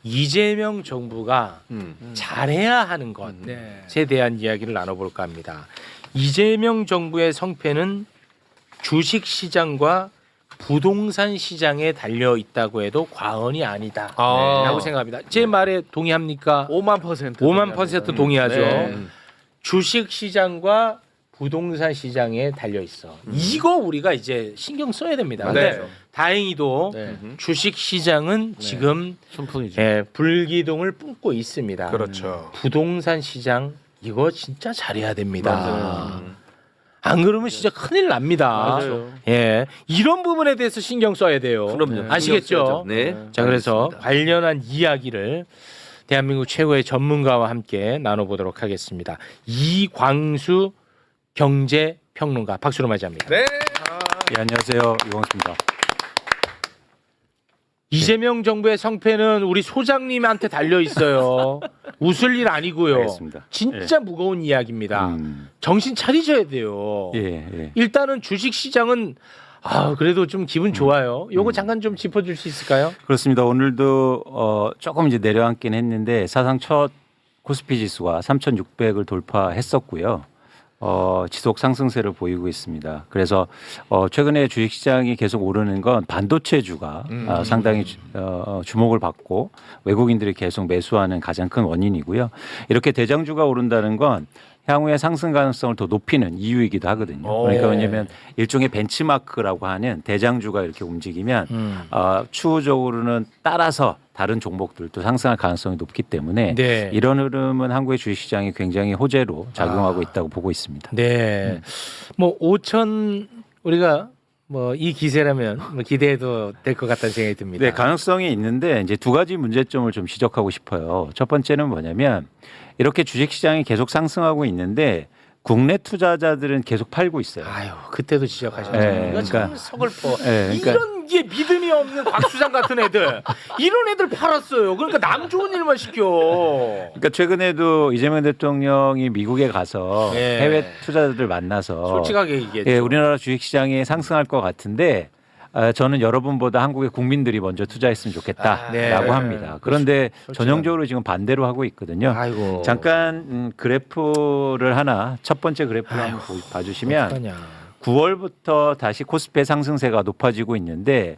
이재명 정부가 잘해야 하는 것에 대한 이야기를 나눠볼까 합니다. 이재명 정부의 성패는 주식시장과 부동산 시장에 달려 있다고 해도 과언이 아니다라고 생각합니다. 제 말에 동의합니까? 5만% 동의하죠. 네. 주식시장과 부동산 시장에 달려 있어. 이거 우리가 이제 신경 써야 됩니다. 근데 네. 다행히도 주식시장은 지금 순풍이죠. 불기둥을 뿜고 있습니다. 그렇죠. 부동산 시장 이거 진짜 잘해야 됩니다. 맞아요. 안 그러면 진짜 큰일 납니다. 맞아요. 예, 이런 부분에 대해서 신경 써야 돼요. 그럼요. 아시겠죠? 네. 자, 그래서 알겠습니다. 관련한 이야기를 대한민국 최고의 전문가와 함께 나눠보도록 하겠습니다. 이광수 경제평론가 박수로 맞이합니다. 네. 예, 안녕하세요. 이광수입니다. 이재명 정부의 성패는 우리 소장님한테 달려 있어요. 웃을 일 아니고요. 알겠습니다. 진짜 무거운 이야기입니다. 정신 차리셔야 돼요. 예. 일단은 주식 시장은 그래도 좀 기분 좋아요. 요거 잠깐 좀 짚어줄 수 있을까요? 그렇습니다. 오늘도 조금 이제 내려앉긴 했는데 사상 첫 코스피 지수가 3,600을 돌파했었고요. 지속 상승세를 보이고 있습니다. 그래서 최근에 주식시장이 계속 오르는 건 반도체주가 상당히 주목을 받고 외국인들이 계속 매수하는 가장 큰 원인이고요. 이렇게 대장주가 오른다는 건 향후의 상승 가능성을 더 높이는 이유이기도 하거든요. 그러니까 왜냐하면 일종의 벤치마크라고 하는 대장주가 이렇게 움직이면 추후적으로는 따라서 다른 종목들도 상승할 가능성이 높기 때문에 네. 이런 흐름은 한국의 주식시장이 굉장히 호재로 작용하고 있다고 보고 있습니다. 네. 뭐 5천 우리가 뭐 이 기세라면 뭐 기대해도 될 것 같다는 생각이 듭니다. 네, 가능성이 있는데 이제 두 가지 문제점을 좀 지적하고 싶어요. 첫 번째는 뭐냐면 이렇게 주식시장이 계속 상승하고 있는데 국내 투자자들은 계속 팔고 있어요. 아유, 그때도 지적하셨죠. 네, 이거 참 그러니까- 서글퍼. 네, 그러니까- 이런 게 믿음이 없는 곽수장 같은 애들, 이런 애들 팔았어요. 그러니까 남 좋은 일만 시켜. 그러니까 최근에도 이재명 대통령이 미국에 가서 네. 해외 투자자들 만나서 솔직하게 얘기했죠. 예, 우리나라 주식시장이 상승할 것 같은데 저는 여러분보다 한국의 국민들이 먼저 투자했으면 좋겠다라고 네. 합니다. 그런데 솔직하네. 전형적으로 지금 반대로 하고 있거든요. 아이고. 잠깐 그래프를 하나 첫 번째 그래프를 한번 봐주시면 어떡하냐. 9월부터 다시 코스피 상승세가 높아지고 있는데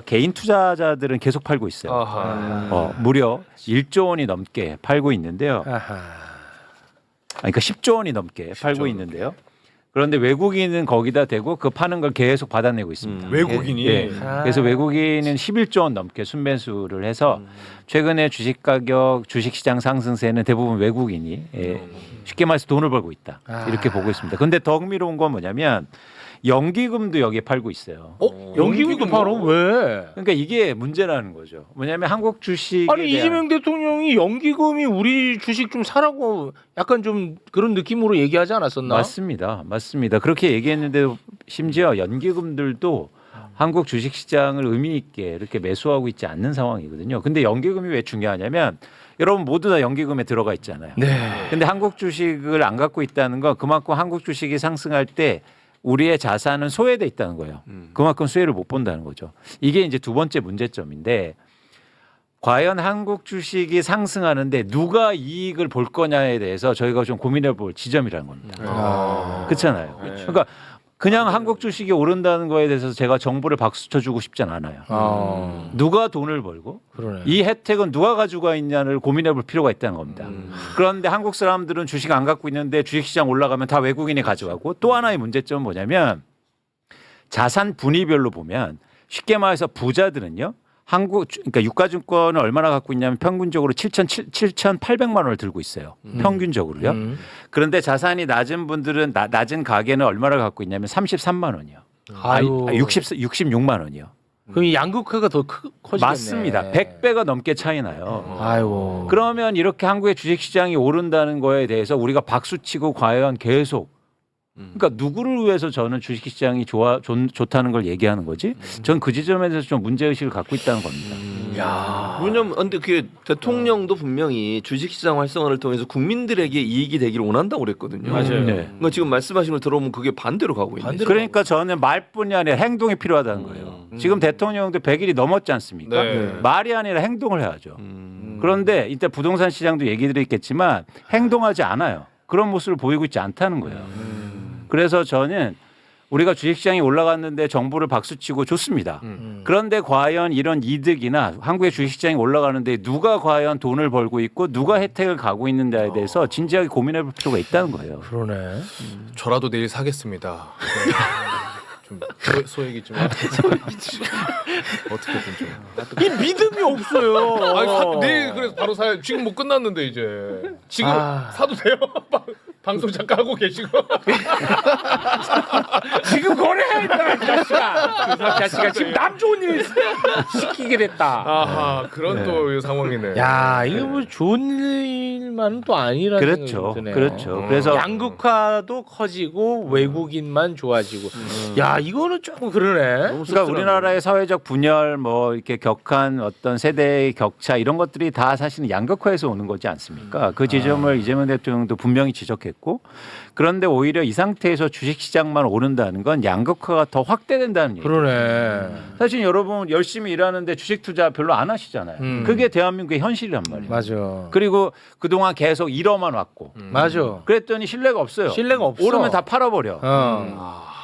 개인 투자자들은 계속 팔고 있어요. 무려 1조 원이 넘게 팔고 있는데요. 아하. 그러니까 10조 원이 넘게 팔고 있는데요. 그런데 외국인은 거기다 대고 그 파는 걸 계속 받아내고 있습니다. 외국인이? 예. 그래서 외국인은 11조 원 넘게 순매수를 해서 최근에 주식 가격, 주식 시장 상승세는 대부분 외국인이 쉽게 말해서 돈을 벌고 있다. 이렇게 보고 있습니다. 근데 더 흥미로운 건 뭐냐면 연기금도 여기에 팔고 있어요. 연기금도 팔아? 왜? 그러니까 이게 문제라는 거죠. 뭐냐면 한국 주식에 아니 이재명 대통령이 연기금이 우리 주식 좀 사라고 약간 좀 그런 느낌으로 얘기하지 않았었나? 맞습니다. 그렇게 얘기했는데 심지어 연기금들도 한국 주식시장을 의미 있게 이렇게 매수하고 있지 않는 상황이거든요. 근데 연기금이 왜 중요하냐면 여러분 모두 다 연기금에 들어가 있잖아요. 네. 근데 한국 주식을 안 갖고 있다는 건 그만큼 한국 주식이 상승할 때 우리의 자산은 소외돼 있다는 거예요. 그만큼 수혜를 못 본다는 거죠. 이게 이제 두 번째 문제점인데 과연 한국 주식이 상승하는데 누가 이익을 볼 거냐에 대해서 저희가 좀 고민해 볼 지점이라는 겁니다. 그렇잖아요. 그러니까 그냥 한국 주식이 오른다는 거에 대해서 제가 정부를 박수 쳐주고 싶진 않아요. 누가 돈을 벌고 그러네. 이 혜택은 누가 가지고 있냐를 고민해 볼 필요가 있다는 겁니다. 그런데 한국 사람들은 주식 안 갖고 있는데 주식시장 올라가면 다 외국인이 가져가고 또 하나의 문제점은 뭐냐면 자산 분위별로 보면 쉽게 말해서 부자들은요. 그러니까 유가증권을 얼마나 갖고 있냐면 평균적으로 7,800만 원을 들고 있어요. 평균적으로요. 그런데 자산이 낮은 분들은 낮은 가계는 얼마를 갖고 있냐면 33만 원이요. 아유. 66만 원이요. 그럼 이 양극화가 더 커지겠네. 맞습니다. 100배가 넘게 차이 나요. 아이고. 그러면 이렇게 한국의 주식시장이 오른다는 거에 대해서 우리가 박수치고 과연 계속 그러니까 누구를 위해서 저는 주식시장이 좋다는 걸 얘기하는 거지? 전 그 지점에서 좀 문제의식을 갖고 있다는 겁니다. 야. 왜냐면 근데 그게 대통령도 분명히 주식시장 활성화를 통해서 국민들에게 이익이 되기를 원한다고 그랬거든요. 맞아요. 네. 그러니까 지금 말씀하신 걸 들어보면 그게 반대로 가고 있는. 그러니까 저는 말뿐이 아니라 행동이 필요하다는 거예요. 지금 대통령도 100일이 넘었지 않습니까? 네. 말이 아니라 행동을 해야죠. 그런데 이때 부동산 시장도 얘기 드렸겠지만 행동하지 않아요. 그런 모습을 보이고 있지 않다는 거예요. 그래서 저는 우리가 주식시장이 올라갔는데 정부를 박수치고 좋습니다. 그런데 과연 이런 이득이나 한국의 주식시장이 올라가는데 누가 과연 돈을 벌고 있고 누가 혜택을 가고 있는가에 대해서 진지하게 고민해 볼 필요가 있다는 거예요. 그러네. 저라도 내일 사겠습니다. 좀 소액이 좀 어떻게든 좀. 이 믿음이 없어요. 아니 내일 그래서 바로 사야. 지금 뭐 끝났는데 이제 지금 사도 돼요? 방송 잠깐 하고 계시고. 지금 거래해야 된다, 이 자식아. 그 자식아 지금 남 좋은 일 시키게 됐다. 아하 그런 또 상황이네. 야, 이거 뭐 좋은 일만은 또 아니라는 그렇죠. 생각이 드네요. 그렇죠. 그래서 양극화도 커지고 외국인만 좋아지고. 야, 이거는 조금 그러네. 그러니까 우리나라의 사회적 분열 뭐 이렇게 격한 어떤 세대의 격차 이런 것들이 다 사실은 양극화에서 오는 거지 않습니까? 그 지점을 이재명 대통령도 분명히 지적했고 그런데 오히려 이 상태에서 주식시장만 오른다는 건 양극화가 더 확대된다는 얘기예요. 그러네. 사실 여러분 열심히 일하는데 주식 투자 별로 안 하시잖아요. 그게 대한민국의 현실이란 말이에요. 맞아. 그리고 그동안 계속 잃어만 왔고 맞아. 그랬더니 신뢰가 없어요. 신뢰가 없어. 오르면 다 팔아버려.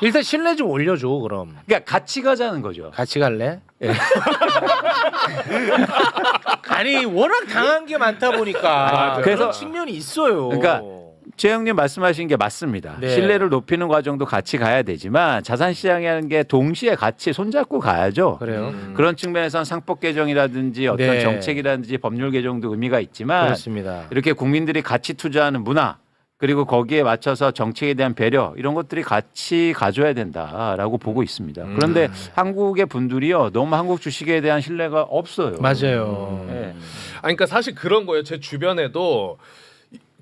일단 신뢰 좀 올려줘 그럼. 그러니까 같이 가자는 거죠. 같이 갈래? 예. 아니 워낙 당한 게 많다 보니까 맞아. 그런 그래서- 측면이 있어요. 그러니까 최영님 말씀하신 게 맞습니다. 네. 신뢰를 높이는 과정도 같이 가야 되지만 자산시장이라는 게 동시에 같이 손잡고 가야죠. 그래요. 그런 측면에서는 상법 개정이라든지 어떤 네. 정책이라든지 법률 개정도 의미가 있지만 그렇습니다. 이렇게 국민들이 같이 투자하는 문화 그리고 거기에 맞춰서 정책에 대한 배려 이런 것들이 같이 가져야 된다라고 보고 있습니다. 그런데 한국의 분들이요 너무 한국 주식에 대한 신뢰가 없어요. 맞아요. 네. 아니 그러니까 사실 그런 거예요. 제 주변에도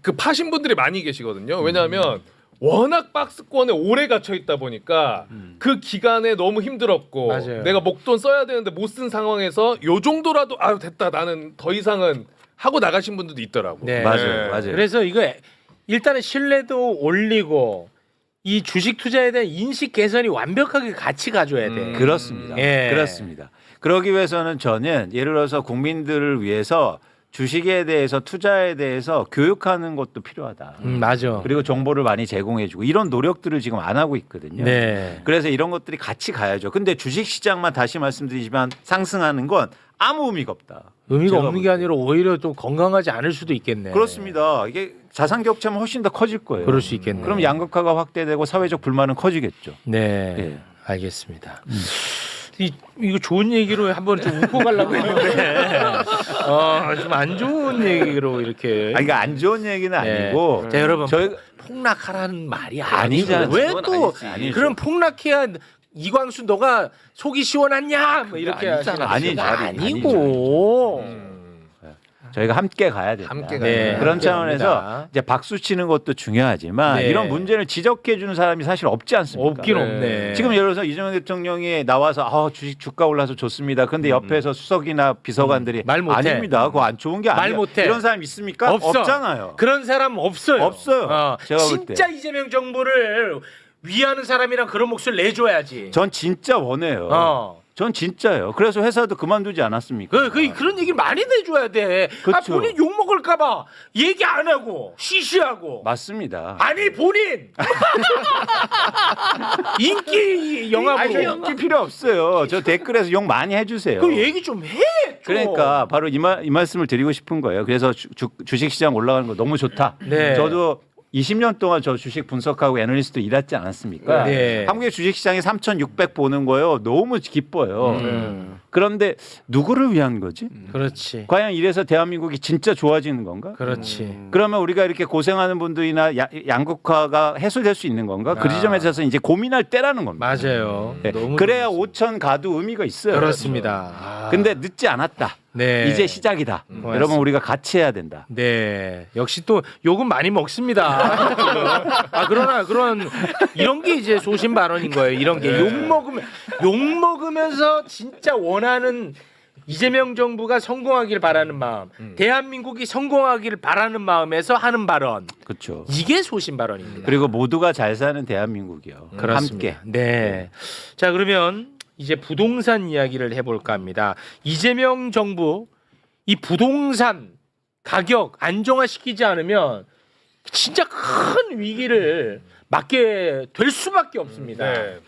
그 파신 분들이 많이 계시거든요. 왜냐하면 워낙 박스권에 오래 갇혀 있다 보니까 그 기간에 너무 힘들었고 맞아요. 내가 목돈 써야 되는데 못 쓴 상황에서 요 정도라도 아유 됐다 나는 더 이상은 하고 나가신 분들도 있더라고. 네. 맞아요, 맞아요. 그래서 이거 일단은 신뢰도 올리고 이 주식 투자에 대한 인식 개선이 완벽하게 같이 가줘야 돼. 그렇습니다. 예. 그렇습니다. 그러기 위해서는 저는 예를 들어서 국민들을 위해서 주식에 대해서 투자에 대해서 교육하는 것도 필요하다. 맞아. 그리고 정보를 많이 제공해주고 이런 노력들을 지금 안 하고 있거든요. 네. 그래서 이런 것들이 같이 가야죠. 근데 주식시장만 다시 말씀드리지만 상승하는 건 아무 의미가 없다. 의미가 제가 없는 게 아니라 오히려 좀 건강하지 않을 수도 있겠네. 그렇습니다. 이게 자산 격차면 훨씬 더 커질 거예요. 그럴 수 있겠네. 그럼 양극화가 확대되고 사회적 불만은 커지겠죠. 네. 예. 알겠습니다. 이거 좋은 얘기로 한번 좀 웃고 가려고 했는데 좀 안 좋은 얘기로 이렇게. 아니, 그러니까 안 좋은 얘기는 네. 아니고 자 여러분 저희 폭락하라는 말이 아니잖아요. 왜 그건 또 아니지. 그럼 폭락해야 이광수 너가 속이 시원하냐 뭐 이렇게 아니잖아. 하시는 아니죠. 아니고 저희가 함께 가야 된다. 함께 네. 가야 그런 함께 차원에서 갑니다. 이제 박수 치는 것도 중요하지만 네. 이런 문제를 지적해 주는 사람이 사실 없지 않습니까? 없긴 네. 없네. 지금 예를 들어서 이재명 대통령이 나와서 주식 주가 올라서 좋습니다. 근데 옆에서 수석이나 비서관들이 말 못해. 아닙니다. 그거 안 좋은 게 말 아니에요. 못해. 이런 사람 있습니까? 없어. 없잖아요. 그런 사람 없어요. 없어요. 제가 볼 때. 진짜 이재명 정부를 위하는 사람이랑 그런 목소리 내줘야지. 전 진짜 원해요. 전 진짜예요. 그래서 회사도 그만두지 않았습니까? 그런 얘기를 많이 내줘야 돼. 그쵸. 본인 욕 먹을까봐 얘기 안 하고 시시하고. 맞습니다. 아니 본인 인기 영화로 인기 필요 없어요. 저 댓글에서 욕 많이 해주세요. 그 얘기 좀 해. 좀. 그러니까 바로 이 말씀을 드리고 싶은 거예요. 그래서 주식시장 올라가는 거 너무 좋다. 네. 저도 20년 동안 저 주식 분석하고 애널리스트 일했지 않았습니까? 네. 한국의 주식시장이 3,600 보는 거요. 너무 기뻐요. 그런데 누구를 위한 거지? 그렇지. 과연 이래서 대한민국이 진짜 좋아지는 건가? 그렇지. 그러면 우리가 이렇게 고생하는 분들이나 양극화가 해소될 수 있는 건가? 그 지점에서 이제 고민할 때라는 겁니다. 맞아요. 네. 너무 그래야 좋았어요. 5천 가도 의미가 있어요. 그렇습니다. 근데 늦지 않았다. 네. 이제 시작이다. 고맙습니다. 여러분 우리가 같이 해야 된다. 네, 역시 또 욕은 많이 먹습니다. 그러나 그런 이런 게 이제 소신 발언인 거예요. 이런 게 욕 먹으면서 진짜 원하는 이재명 정부가 성공하길 바라는 마음, 대한민국이 성공하길 바라는 마음에서 하는 발언. 그렇죠. 이게 소신 발언입니다. 그리고 모두가 잘 사는 대한민국이요. 함께. 네. 자, 그러면 이제 부동산 이야기를 해볼까 합니다. 이재명 정부 이 부동산 가격 안정화시키지 않으면 진짜 큰 위기를 맞게 될 수밖에 없습니다. 네.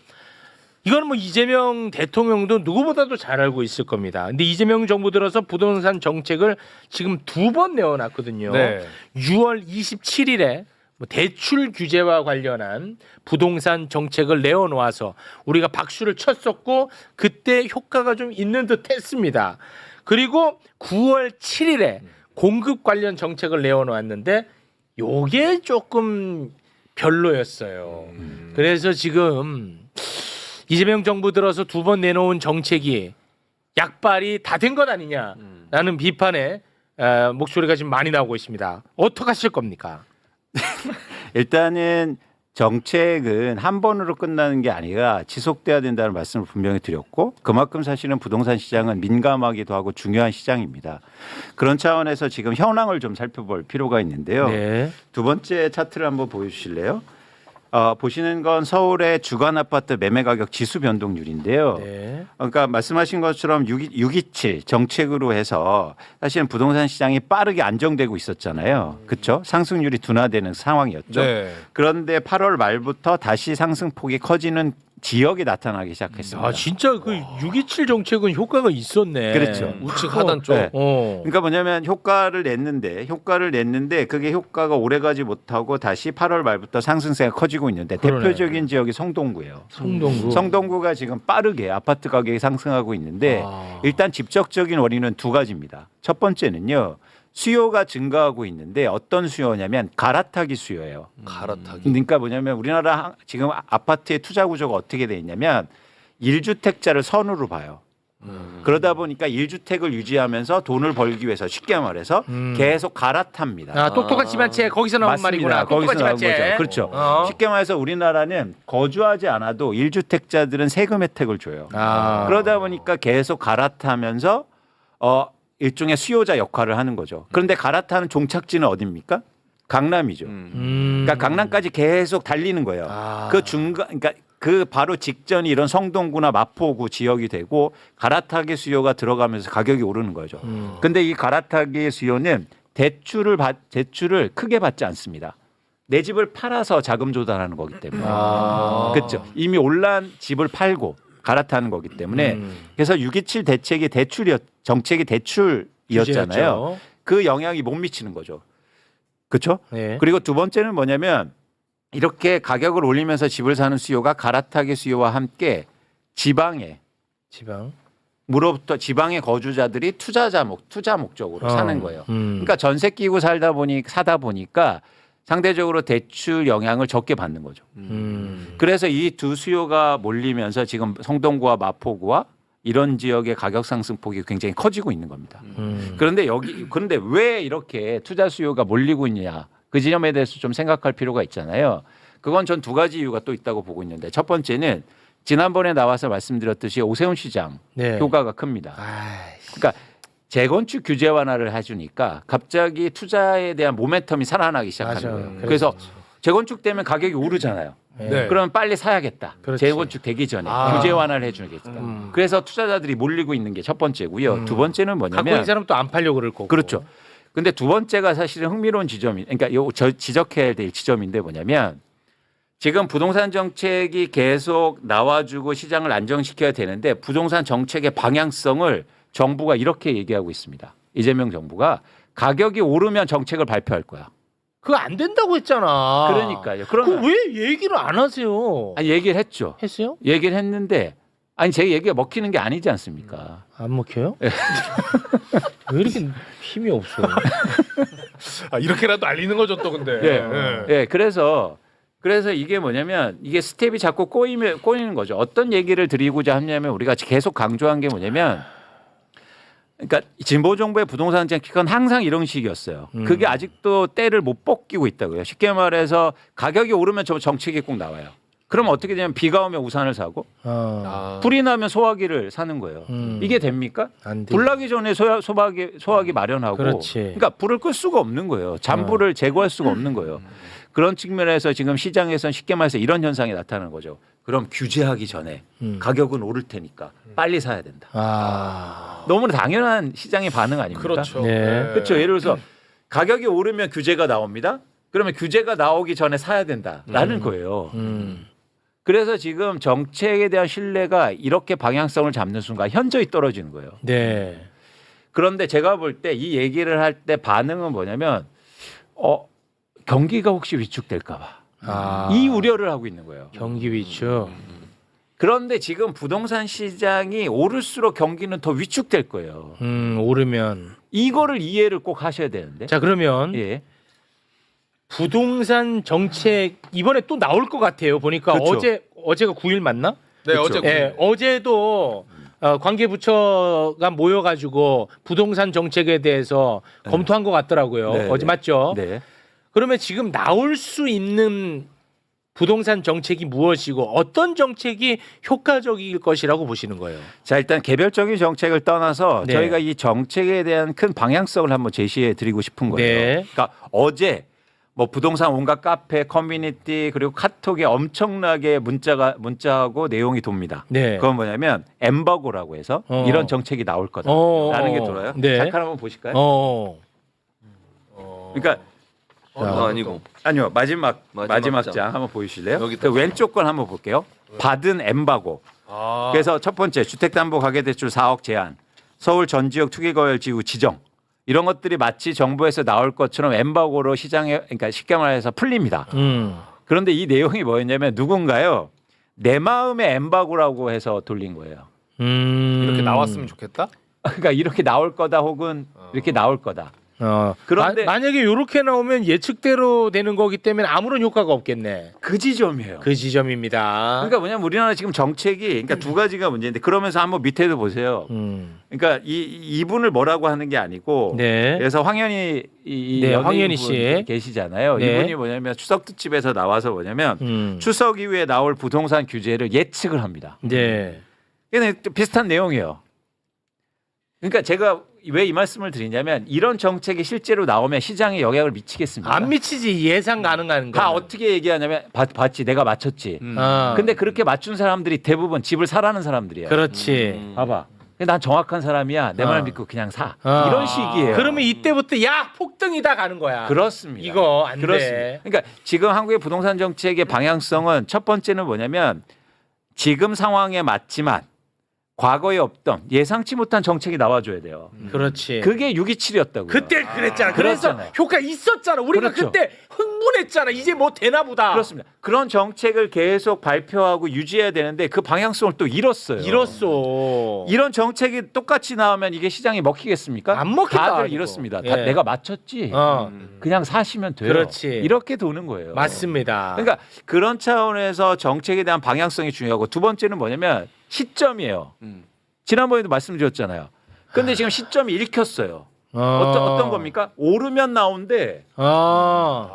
이거는 뭐 이재명 대통령도 누구보다도 잘 알고 있을 겁니다. 근데 이재명 정부 들어서 부동산 정책을 지금 2번 내어놨거든요. 네. 6월 27일에 뭐 대출 규제와 관련한 부동산 정책을 내어놓아서 우리가 박수를 쳤었고 그때 효과가 좀 있는 듯 했습니다. 그리고 9월 7일에 공급 관련 정책을 내어놓았는데 요게 조금 별로였어요. 그래서 지금 이재명 정부 들어서 2번 내놓은 정책이 약발이 다 된 것 아니냐라는 비판의 목소리가 지금 많이 나오고 있습니다. 어떻게 하실 겁니까? 일단은 정책은 한 번으로 끝나는 게 아니라 지속돼야 된다는 말씀을 분명히 드렸고 그만큼 사실은 부동산 시장은 민감하기도 하고 중요한 시장입니다. 그런 차원에서 지금 현황을 좀 살펴볼 필요가 있는데요. 네. 두 번째 차트를 한번 보여주실래요? 보시는 건 서울의 주간 아파트 매매 가격 지수 변동률인데요. 네. 그러니까 말씀하신 것처럼 627 정책으로 해서 사실은 부동산 시장이 빠르게 안정되고 있었잖아요. 그렇죠? 상승률이 둔화되는 상황이었죠. 네. 그런데 8월 말부터 다시 상승폭이 커지는 지역이 나타나기 시작했습니다. 아 진짜 그 627 정책은 효과가 있었네. 그렇죠. 우측 하단 쪽. 네. 어. 그러니까 뭐냐면 효과를 냈는데 그게 효과가 오래가지 못하고 다시 8월 말부터 상승세가 커지고 있는데 그러네. 대표적인 지역이 성동구예요. 성동구. 성동구가 지금 빠르게 아파트 가격이 상승하고 있는데 일단 직접적인 원인은 두 가지입니다. 첫 번째는요. 수요가 증가하고 있는데 어떤 수요냐면 갈아타기 수요예요. 갈아타기. 그러니까 뭐냐면 우리나라 지금 아파트의 투자 구조가 어떻게 돼 있냐면 1주택자를 선으로 봐요. 그러다 보니까 1주택을 유지하면서 돈을 벌기 위해서 쉽게 말해서 계속 갈아탑니다. 아 똑똑한 집안채 거기서 나온 맞습니다. 말이구나. 거기서 똑똑한 나온 집안채. 거죠. 그렇죠. 어. 쉽게 말해서 우리나라는 거주하지 않아도 1주택자들은 세금 혜택을 줘요. 아. 그러다 보니까 계속 갈아타면서 일종의 수요자 역할을 하는 거죠. 그런데 갈아타는 종착지는 어디입니까? 강남이죠. 그러니까 강남까지 계속 달리는 거예요. 아. 그 중간, 그러니까 그 바로 직전이 이런 성동구나 마포구 지역이 되고 갈아타기 수요가 들어가면서 가격이 오르는 거죠. 근데 이 갈아타기 수요는 대출을 크게 받지 않습니다. 내 집을 팔아서 자금 조달하는 거기 때문에. 아. 그렇죠. 이미 올란 집을 팔고 갈아타는 거기 때문에 그래서 627 대책이 정책이 대출이었잖아요. 규제였죠. 그 영향이 못 미치는 거죠. 그렇죠? 네. 그리고 두 번째는 뭐냐면 이렇게 가격을 올리면서 집을 사는 수요가 갈아타기 수요와 함께 지방에 지방. 무로부터 지방의 거주자들이 투자 목적으로 사는 거예요. 음. 그러니까 전세 끼고 사다 보니까 상대적으로 대출 영향을 적게 받는 거죠. 그래서 이 두 수요가 몰리면서 지금 성동구와 마포구와 이런 지역의 가격 상승폭이 굉장히 커지고 있는 겁니다. 그런데 왜 이렇게 투자 수요가 몰리고 있느냐? 그 지점에 대해서 좀 생각할 필요가 있잖아요. 그건 전 두 가지 이유가 또 있다고 보고 있는데 첫 번째는 지난번에 나와서 말씀드렸듯이 오세훈 시장 네. 효과가 큽니다. 아이씨. 그러니까 재건축 규제 완화를 해주니까 갑자기 투자에 대한 모멘텀이 살아나기 시작하는 맞아요. 거예요. 그래서 재건축 되면 가격이 오르잖아요. 네. 그러면 빨리 사야겠다. 그렇지. 재건축 되기 전에 아. 규제 완화를 해주겠다. 그래서 투자자들이 몰리고 있는 게 첫 번째고요. 두 번째는 갖고 뭐냐면 있는 사람 또 안 팔려고 그럴 거고. 그렇죠. 근데 두 번째가 사실은 흥미로운 지점이, 그러니까 지적해야 될 지점인데 뭐냐면 지금 부동산 정책이 계속 나와주고 시장을 안정시켜야 되는데 부동산 정책의 방향성을 정부가 이렇게 얘기하고 있습니다. 이재명 정부가 가격이 오르면 정책을 발표할 거야. 그거 안 된다고 했잖아. 그러니까요. 그거 그러면 왜 얘기를 안 하세요? 아니, 얘기를 했죠. 했어요? 얘기를 했는데 아니 제 얘기가 먹히는 게 아니지 않습니까? 안 먹혀요? 왜 이렇게 힘이 없어? 아, 이렇게라도 알리는 거죠 또 근데. 예. 예, 그래서 이게 뭐냐면 이게 스텝이 자꾸 꼬이는 거죠. 어떤 얘기를 드리고자 하냐면 우리가 계속 강조한 게 뭐냐면 그러니까 진보 정부의 부동산 정책은 항상 이런 식이었어요. 그게 아직도 때를 못 벗기고 있다고요. 쉽게 말해서 가격이 오르면 저 정책이 꼭 나와요. 그럼 어떻게 되냐면 비가 오면 우산을 사고 불이 나면 소화기를 사는 거예요. 이게 됩니까? 안 돼. 불 나기 전에 소화기 마련하고 그렇지. 그러니까 불을 끌 수가 없는 거예요. 잔불을 제거할 수가 없는 거예요. 그런 측면에서 지금 시장에서는 쉽게 말해서 이런 현상이 나타나는 거죠. 그럼 규제하기 전에 가격은 오를 테니까 빨리 사야 된다. 너무나 당연한 시장의 반응 아닙니까? 그렇죠. 네. 그렇죠. 예를 들어서 가격이 오르면 규제가 나옵니다. 그러면 규제가 나오기 전에 사야 된다라는 거예요. 그래서 지금 정책에 대한 신뢰가 이렇게 방향성을 잡는 순간 현저히 떨어지는 거예요. 네. 그런데 제가 볼 때 이 얘기를 할 때 반응은 뭐냐면 경기가 혹시 위축될까 봐. 이 우려를 하고 있는 거예요. 경기 위축. 그런데 지금 부동산 시장이 오를수록 경기는 더 위축될 거예요. 오르면. 이거를 이해를 꼭 하셔야 되는데. 자 그러면 예. 부동산 정책 이번에 또 나올 것 같아요. 보니까 그렇죠. 어제가 9일 맞나? 네, 그렇죠. 어제 예, 어제도 관계부처가 모여가지고 부동산 정책에 대해서 검토한 것 같더라고요. 네, 어제 네. 맞죠? 네. 그러면 지금 나올 수 있는 부동산 정책이 무엇이고 어떤 정책이 효과적일 것이라고 보시는 거예요? 자 일단 개별적인 정책을 떠나서 네. 저희가 이 정책에 대한 큰 방향성을 한번 제시해 드리고 싶은 거예요. 네. 그러니까 어제 뭐 부동산 온갖 카페, 커뮤니티 그리고 카톡에 엄청나게 문자하고 내용이 돕니다. 네. 그건 뭐냐면 엠버고라고 해서 이런 정책이 나올 거다라는 게 돌아요. 네. 잠깐 한번 보실까요? 그러니까 아니고 아니요 마지막 마지막 장 장. 한번 보여주실래요? 여기 그 왼쪽 건 한번 볼게요. 받은 엠바고. 그래서 첫 번째 주택담보가계대출 4억 제한, 서울 전 지역 투기거열지구 지정 이런 것들이 마치 정부에서 나올 것처럼 엠바고로 시장에 그러니까 쉽게 말해서 풀립니다. 그런데 이 내용이 뭐였냐면 누군가요 내 마음의 엠바고라고 해서 돌린 거예요. 이렇게 나왔으면 좋겠다. 그러니까 이렇게 나올 거다 혹은 이렇게 나올 거다. 그런데 만약에 이렇게 나오면 예측대로 되는 거기 때문에 아무런 효과가 없겠네. 그 지점이에요. 그 지점입니다. 그러니까 뭐냐면 우리나라 지금 정책이 그러니까 두 가지가 문제인데 그러면서 한번 밑에도 보세요. 그러니까 이분을 뭐라고 하는 게 아니고 네. 그래서 황현희 네, 황현희 씨 계시잖아요. 네. 이분이 뭐냐면 추석 특집에서 나와서 뭐냐면 추석 이후에 나올 부동산 규제를 예측을 합니다. 네. 근데 비슷한 내용이에요. 그러니까 제가 왜 이 말씀을 드리냐면 이런 정책이 실제로 나오면 시장에 영향을 미치겠습니까? 안 미치지 예상 가능한 거. 다 어떻게 얘기하냐면 봤지 내가 맞췄지. 아. 근데 그렇게 맞춘 사람들이 대부분 집을 사라는 사람들이에요. 그렇지. 봐봐. 난 정확한 사람이야. 내 말 믿고 그냥 사. 이런 식이에요. 그러면 이때부터 야 폭등이다 가는 거야. 그렇습니다. 이거 안 그렇습니다. 돼. 그러니까 지금 한국의 부동산 정책의 방향성은 첫 번째는 뭐냐면 지금 상황에 맞지만 과거에 없던 예상치 못한 정책이 나와줘야 돼요. 그렇지. 그게 6.27이었다고요. 그때 그랬잖아. 그래서 그렇잖아요. 효과 있었잖아. 우리가 그렇죠. 그때 흥분했잖아. 이제 뭐 되나 보다. 그렇습니다. 그런 정책을 계속 발표하고 유지해야 되는데 그 방향성을 또 잃었어요. 잃었어. 이런 정책이 똑같이 나오면 이게 시장이 먹히겠습니까? 안 먹힌다, 다들 이거. 잃었습니다. 예. 다 내가 맞췄지. 그냥 사시면 돼요. 그렇지. 이렇게 도는 거예요. 맞습니다. 그러니까 그런 차원에서 정책에 대한 방향성이 중요하고 두 번째는 뭐냐면 시점이에요. 지난번에도 말씀드렸잖아요. 근데 지금 시점이 읽혔어요. 어떤 겁니까? 오르면 나온데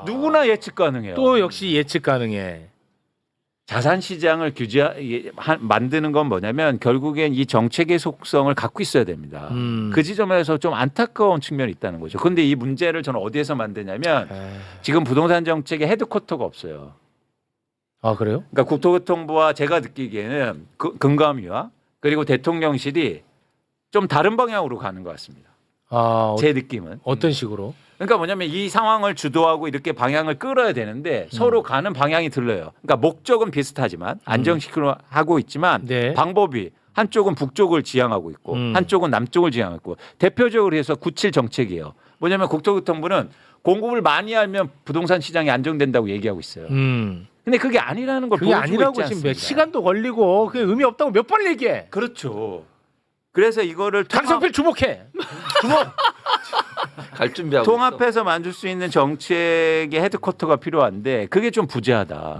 누구나 예측 가능해요. 또 역시 예측 가능해. 자산 시장을 만드는 건 뭐냐면 결국엔 이 정책의 속성을 갖고 있어야 됩니다. 그 지점에서 좀 안타까운 측면이 있다는 거죠. 그런데 이 문제를 저는 어디에서 만드냐면 지금 부동산 정책의 헤드쿼터가 없어요. 아 그래요? 그러니까 국토교통부와 제가 느끼기에는 금감위와 그리고 대통령실이 좀 다른 방향으로 가는 것 같습니다. 제 느낌은. 어떤 식으로? 그러니까 뭐냐면 이 상황을 주도하고 이렇게 방향을 끌어야 되는데 서로 가는 방향이 들려요. 그러니까 목적은 비슷하지만 안정시키려 하고 있지만 네. 방법이 한쪽은 북쪽을 지향하고 있고 한쪽은 남쪽을 지향하고 있고 대표적으로 해서 97 정책이에요. 뭐냐면 국토교통부는 공급을 많이 하면 부동산 시장이 안정된다고 얘기하고 있어요. 근데 그게 아니라는 걸 그게 보여주고 아니라고 있지 지금 않습니까? 시간도 걸리고 그게 의미 없다고 몇 번 얘기해. 그렇죠. 그래서 이거를 강성필 주목해. 주목. 갈 준비하고 있어. 통합해서 만들 수 있는 정책의 헤드쿼터가 필요한데 그게 좀 부재하다.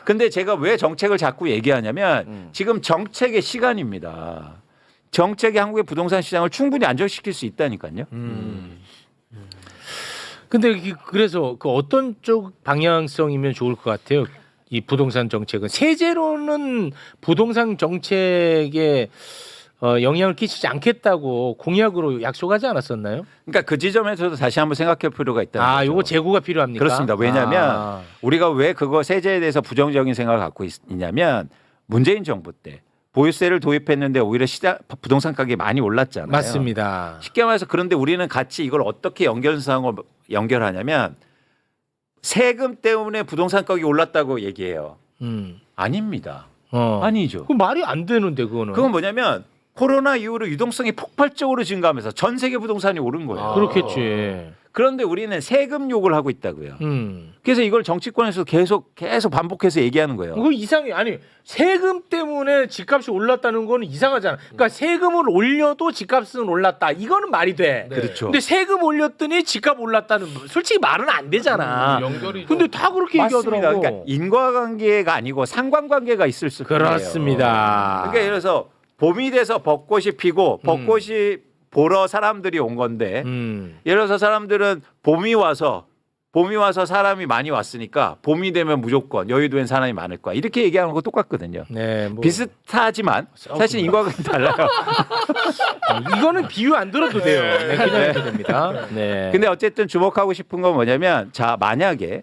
근데 제가 왜 정책을 자꾸 얘기하냐면 지금 정책의 시간입니다. 정책이 한국의 부동산 시장을 충분히 안정시킬 수 있다니까요. 근데 그래서 그 어떤 쪽 방향성이면 좋을 것 같아요? 이 부동산 정책은 세제로는 부동산 정책에 영향을 끼치지 않겠다고 공약으로 약속하지 않았었나요? 그러니까 그 지점에서도 다시 한번 생각할 필요가 있다는 거죠. 요거 재고가 필요합니까? 그렇습니다. 왜냐하면 아. 우리가 왜 그거 세제에 대해서 부정적인 생각을 갖고 있냐면 문재인 정부 때 보유세를 도입했는데 오히려 시장 부동산 가격이 많이 올랐잖아요. 맞습니다. 쉽게 말해서 그런데 우리는 같이 이걸 어떻게 연결하냐면 세금 때문에 부동산 가격이 올랐다고 얘기해요. 아닙니다. 아니죠. 그 말이 안 되는데 그거는. 그건 뭐냐면 코로나 이후로 유동성이 폭발적으로 증가하면서 전 세계 부동산이 오른 거예요. 그렇겠지. 그런데 우리는 세금 욕을 하고 있다고요. 음. 그래서 이걸 정치권에서 계속 반복해서 얘기하는 거예요. 그거 이상해. 아니 세금 때문에 집값이 올랐다는 거는 이상하잖아. 그러니까 세금을 올려도 집값은 올랐다. 이거는 말이 돼. 네. 그렇죠. 근데 세금 올렸더니 집값 올랐다는 솔직히 말은 안 되잖아. 연결이 근데 다 그렇게 맞습니다. 얘기하더라고. 그러니까 인과관계가 아니고 상관관계가 있을 수 있어요. 그렇습니다. 그러니까 예를 들어서 봄이 돼서 벚꽃이 피고 벚꽃이 보러 사람들이 온 건데 예를 들어서 사람들은 봄이 와서 사람이 많이 왔으니까 봄이 되면 무조건 여의도엔 사람이 많을 거야. 이렇게 얘기하는 거 똑같거든요. 네, 뭐. 비슷하지만 사실 인과관계 달라요. 이거는 비유 안 들어도 돼요. 네, 그냥 해도 됩니다. 네. 근데 어쨌든 주목하고 싶은 건 뭐냐면 자 만약에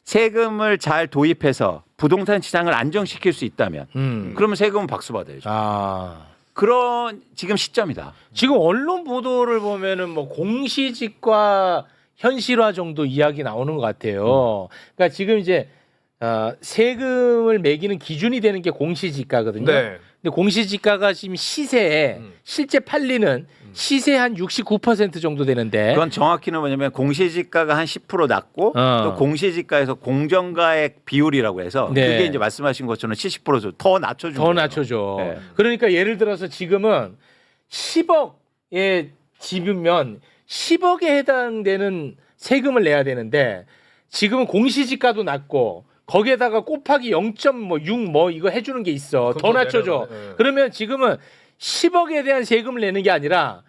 세금을 잘 도입해서 부동산 시장을 안정시킬 수 있다면 그러면 세금은 박수 받아야죠. 그런 지금 시점이다. 지금 언론 보도를 보면은 뭐 공시지가 현실화 정도 이야기 나오는 것 같아요. 그러니까 지금 이제 세금을 매기는 기준이 되는 게 공시지가거든요. 네. 근데 공시지가가 지금 시세에 실제 팔리는 시세 한 69% 정도 되는데 그건 정확히는 뭐냐면 공시지가가 한 10% 낮고 또 공시지가에서 공정가액 비율이라고 해서 네. 그게 이제 말씀하신 것처럼 70%더 낮춰준 더 거예요. 낮춰줘. 네. 그러니까 예를 들어서 지금은 10억의 집이면 10억에 해당되는 세금을 내야 되는데 지금은 공시지가도 낮고 거기에다가 곱하기 0.6 뭐 이거 해주는 게 있어. 더 낮춰줘. 내려가네. 그러면 지금은 10억에 대한 세금을 내는 게 아니라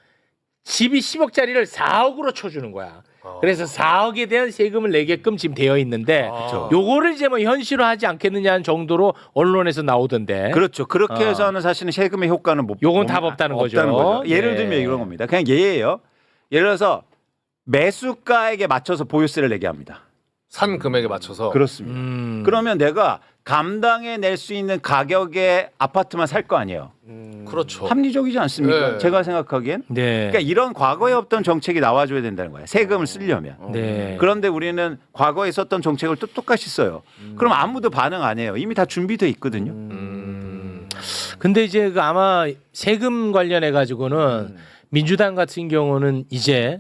집이 10억짜리를 4억으로 쳐주는 거야. 그래서 4억에 대한 세금을 내게끔 지금 되어 있는데 요거를 이제 뭐 현실화하지 않겠느냐는 정도로 언론에서 나오던데. 그렇죠. 그렇게 해서는 사실은 세금의 효과는 요건 답 없다는 거죠. 예를 네. 들면 이런 겁니다. 그냥 예예요. 예를 들어서 매수가액에 맞춰서 보유세를 내게 합니다. 산 금액에 맞춰서. 그렇습니다. 그러면 내가 감당해 낼 수 있는 가격의 아파트만 살 거 아니에요. 그렇죠. 합리적이지 않습니까? 네. 제가 생각하기엔. 네. 그러니까 이런 과거에 없던 정책이 나와줘야 된다는 거예요. 세금을 쓰려면. 네. 그런데 우리는 과거에 썼던 정책을 또 똑같이 써요. 그럼 아무도 반응 안 해요. 이미 다 준비돼 있거든요. 근데 이제 그 아마 세금 관련해 가지고는 민주당 같은 경우는 이제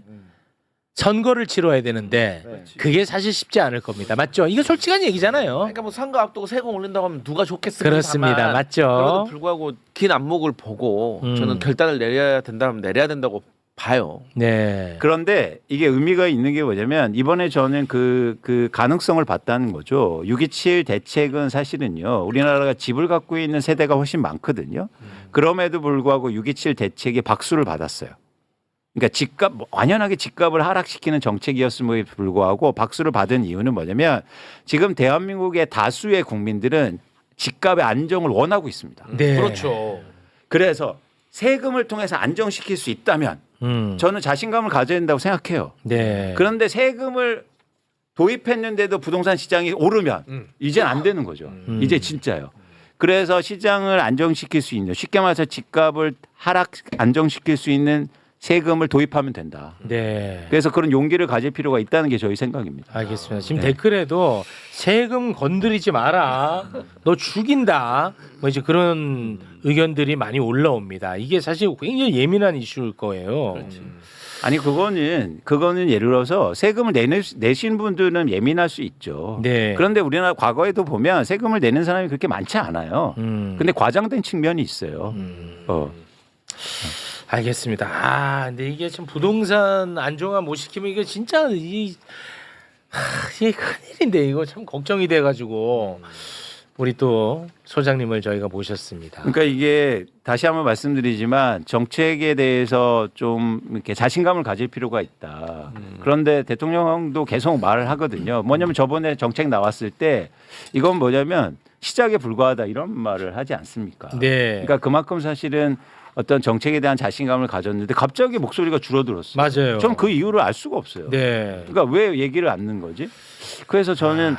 선거를 치러야 되는데 그게 사실 쉽지 않을 겁니다. 맞죠? 이거 솔직한 얘기잖아요. 그러니까 뭐 선거 앞두고 세금 올린다고 하면 누가 좋겠습니까? 그렇습니다. 다만 맞죠? 그럼에도 불구하고 긴 안목을 보고 저는 결단을 내려야 된다면 내려야 된다고 봐요. 네. 그런데 이게 의미가 있는 게 뭐냐면 이번에 저는 그 가능성을 봤다는 거죠. 6.27 대책은 사실은요. 우리나라가 집을 갖고 있는 세대가 훨씬 많거든요. 그럼에도 불구하고 6.27 대책에 박수를 받았어요. 그러니까 집값 완연하게 집값을 하락시키는 정책이었음에도 불구하고 박수를 받은 이유는 뭐냐면 지금 대한민국의 다수의 국민들은 집값의 안정을 원하고 있습니다. 네. 그렇죠. 그래서 세금을 통해서 안정시킬 수 있다면 저는 자신감을 가져야 된다고 생각해요. 네. 그런데 세금을 도입했는데도 부동산 시장이 오르면 이젠 안 되는 거죠. 이제 진짜요. 그래서 시장을 안정시킬 수 있는 쉽게 말해서 집값을 안정시킬 수 있는 세금을 도입하면 된다. 네. 그래서 그런 용기를 가질 필요가 있다는 게 저희 생각입니다. 알겠습니다. 지금 댓글에도 세금 건드리지 마라. 너 죽인다. 뭐 이제 그런 의견들이 많이 올라옵니다. 이게 사실 굉장히 예민한 이슈일 거예요. 아니 그거는 예를 들어서 세금을 내신 분들은 예민할 수 있죠. 네. 그런데 우리나라 과거에도 보면 세금을 내는 사람이 그렇게 많지 않아요. 근데 과장된 측면이 있어요. 알겠습니다. 근데 이게 참 부동산 안정화 못 시키면 이게 진짜 이게 큰일인데 이거 참 걱정이 돼가지고 우리 또 소장님을 저희가 모셨습니다. 그러니까 이게 다시 한번 말씀드리지만 정책에 대해서 좀 이렇게 자신감을 가질 필요가 있다. 있습니다. 그런데 대통령도 계속 말을 하거든요. 뭐냐면 저번에 정책 나왔을 때 이건 뭐냐면 시작에 불과하다 이런 말을 하지 않습니까? 네. 그러니까 그만큼 사실은 어떤 정책에 대한 자신감을 가졌는데 갑자기 목소리가 줄어들었어요. 맞아요. 전 그 이유를 알 수가 없어요. 네. 그러니까 왜 얘기를 안 넣는 거지? 그래서 저는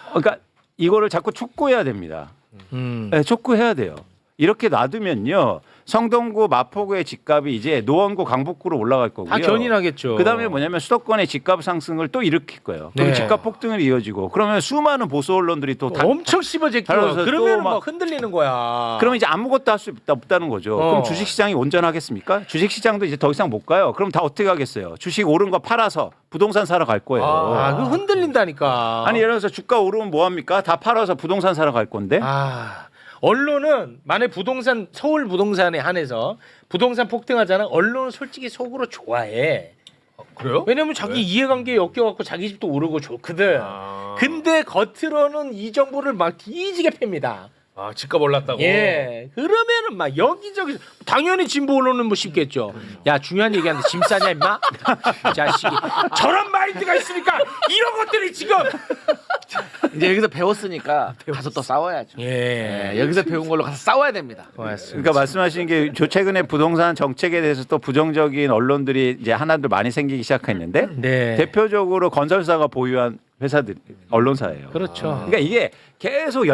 그러니까 이거를 자꾸 촉구해야 됩니다. 네, 촉구해야 돼요. 이렇게 놔두면요. 성동구 마포구의 집값이 이제 노원구 강북구로 올라갈 거고요. 다 견인하겠죠. 그다음에 뭐냐면 수도권의 집값 상승을 또 일으킬 거예요. 그럼 네. 집값 폭등을 이어지고 그러면 수많은 보수 언론들이 또 다 엄청 씹어제껴. 달라서 그러면 또 막- 막 흔들리는 거야. 그러면 이제 아무것도 할 수 없다는 거죠. 그럼 주식시장이 온전하겠습니까? 주식시장도 이제 더 이상 못 가요. 그럼 다 어떻게 하겠어요? 주식 오른 거 팔아서 부동산 사러 갈 거예요. 아, 그 흔들린다니까. 아니 예를 들어서 주가 오르면 뭐 합니까? 다 팔아서 부동산 사러 갈 건데. 아, 언론은 만약 부동산 서울 부동산에 한해서 부동산 폭등하잖아. 언론은 솔직히 속으로 좋아해. 그래요? 왜냐면 자기 왜? 이해관계에 엮여갖고 자기 집도 오르고 좋거든. 아. 근데 겉으로는 이 정부를 막 뒤지게 팹니다. 아 집값 올랐다고. 예. 그러면은 막 여기저기 당연히 진보 언론은 뭐 쉽겠죠. 야 중요한 얘기하는데 짐 싸냐 임마? 이 자식이 저런 마인드가 있으니까 이런 것들이 지금 이제 여기서 배웠으니까 가서 또 싸워야죠. 예. 여기서 배운 걸로 가서 싸워야 됩니다. 고맙습니다. 그러니까 말씀하신 게 최근에 부동산 정책에 대해서 또 부정적인 언론들이 이제 하나둘 많이 생기기 시작했는데 네. 대표적으로 건설사가 보유한 회사들 언론사예요. 그렇죠. 그러니까 이게 계속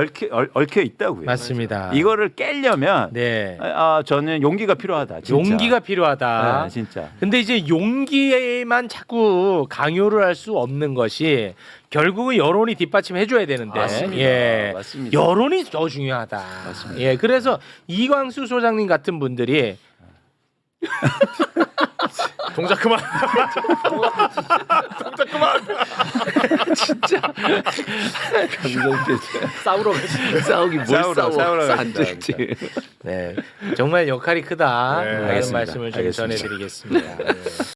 얽혀 있다고요. 맞습니다. 이거를 깨려면 네. 저는 용기가 필요하다. 진짜. 용기가 필요하다. 네, 진짜. 근데 이제 용기에만 자꾸 강요를 할 수 없는 것이 결국은 여론이 뒷받침해 줘야 되는데 맞습니다. 예. 맞습니다. 여론이 더 중요하다. 맞습니다. 예. 그래서 이광수 소장님 같은 분들이 동작 그만. 동작 그만. 싸우러 가지. 싸우기 뭘 싸우러 싸워. 갑시다. 앉아있지. 네. 정말 역할이 크다. 네, 라는 알겠습니다. 말씀을 좀 알겠습니다. 전해드리겠습니다. 예.